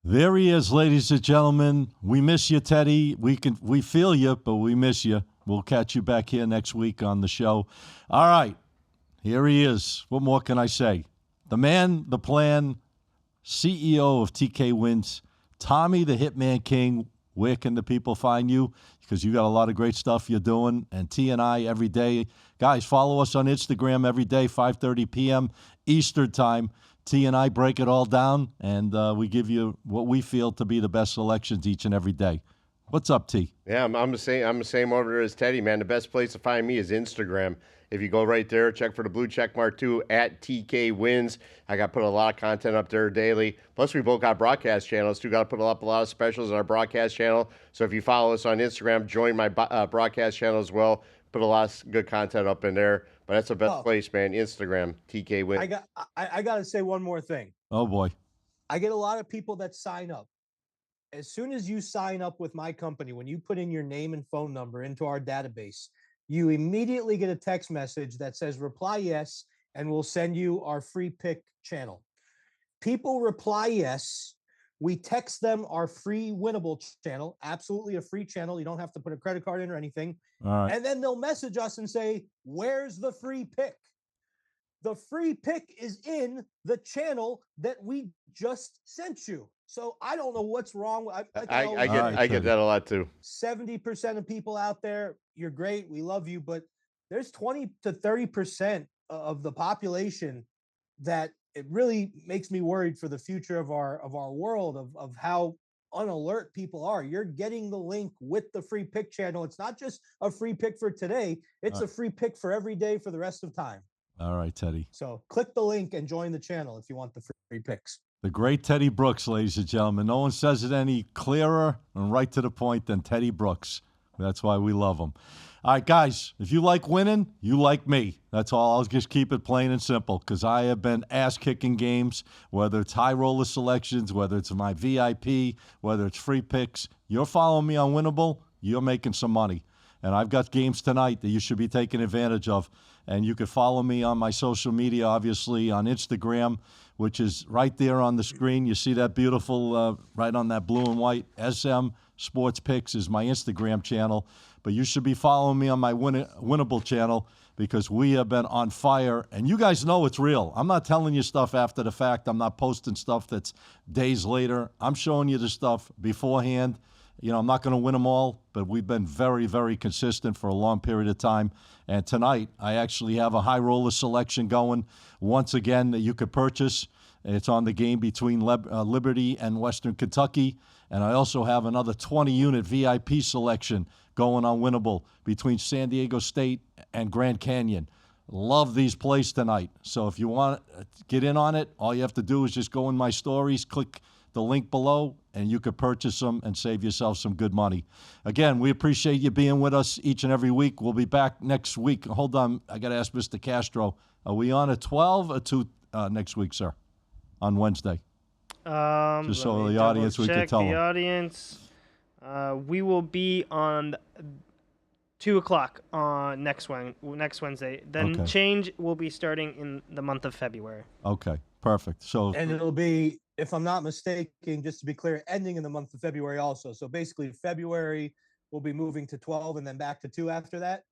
There he is, ladies and gentlemen. We miss you, Teddy. We feel you, but we miss you. We'll catch you back here next week on the show. All right, here he is. What more can I say? The man, the plan, CEO of TKwins, Tommy the Hitman King. Where can the people find you? Because you got a lot of great stuff you're doing. And T and I every day. Guys, follow us on Instagram every day, 5:30 p.m. Eastern time. T and I break it all down, and we give you what we feel to be the best selections each and every day. What's up, T? Yeah, I'm the same. I'm the same over there as Teddy, man. The best place to find me is Instagram. If you go right there, check for the blue check mark too, at TKwins. I got to put a lot of content up there daily. Plus, we both got broadcast channels too. Got to put up a lot of specials on our broadcast channel. So if you follow us on Instagram, join my broadcast channel as well. Put a lot of good content up in there. But that's the best place, man. Instagram, TKwins. I got to say one more thing. Oh, boy. I get a lot of people that sign up. As soon as you sign up with my company, when you put in your name and phone number into our database, you immediately get a text message that says reply yes, and we'll send you our free pick channel. People reply yes. We text them our free winnable channel, absolutely a free channel. You don't have to put a credit card in or anything. All right. And then they'll message us and say, where's the free pick? The free pick is in the channel that we just sent you. So I don't know what's wrong. I get that a lot too. 70% of people out there, you're great. We love you. But there's 20 to 30% of the population that it really makes me worried for the future of our world, of how unalert people are. You're getting the link with the free pick channel. It's not just a free pick for today. It's a free pick for every day for the rest of time. All right, Teddy. So click the link and join the channel if you want the free picks. The great Teddy Brooks, ladies and gentlemen. No one says it any clearer and right to the point than Teddy Brooks. That's why we love him. All right, guys, if you like winning, you like me. That's all. I'll just keep it plain and simple because I have been ass-kicking games, whether it's high roller selections, whether it's my VIP, whether it's free picks. You're following me on Winnable, you're making some money. And I've got games tonight that you should be taking advantage of. And you can follow me on my social media, obviously, on Instagram, which is right there on the screen. You see that beautiful, right on that blue and white, SM Sports Picks is my Instagram channel. But you should be following me on my Winnable channel because we have been on fire. And you guys know it's real. I'm not telling you stuff after the fact. I'm not posting stuff that's days later. I'm showing you the stuff beforehand. You know, I'm not going to win them all, but we've been very, very consistent for a long period of time. And tonight, I actually have a high roller selection going once again that you could purchase. It's on the game between Liberty and Western Kentucky. And I also have another 20-unit VIP selection going on Winnable between San Diego State and Grand Canyon. Love these plays tonight. So if you want to get in on it, all you have to do is just go in my stories, click the link below, and you could purchase them and save yourself some good money. Again, we appreciate you being with us each and every week. We'll be back next week. Hold on. I got to ask Mr. Castro. Are we on at 12 or 2 next week, sir? On Wednesday? Just so the audience, we can tell them. The audience. We will be on 2 o'clock on next Wednesday. Then change will be starting in the month of February. Okay, perfect. So and it'll be, if I'm not mistaken, just to be clear, ending in the month of February also. So basically February will be moving to 12 and then back to 2 after that?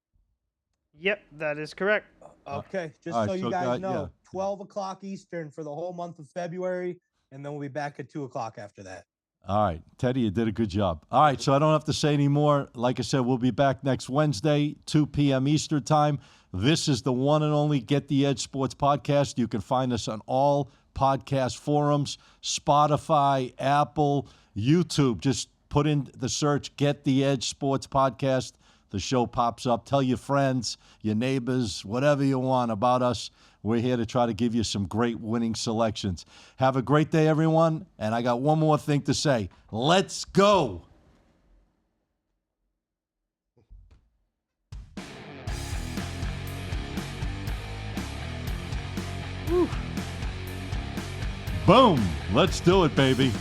Yep, that is correct. Okay, just so you guys know, 12 o'clock Eastern for the whole month of February, and then we'll be back at 2 o'clock after that. All right, Teddy, you did a good job. All right, so I don't have to say any more. Like I said, we'll be back next Wednesday, 2 p.m. Eastern time. This is the one and only Get the Edge Sports Podcast. You can find us on all podcast forums, Spotify, Apple, YouTube. Just put in the search Get the Edge Sports Podcast. The show pops up. Tell your friends, your neighbors, whatever you want about us. We're here to try to give you some great winning selections. Have a great day, everyone. And I got one more thing to say. Let's go. Whew. Boom. Let's do it, baby.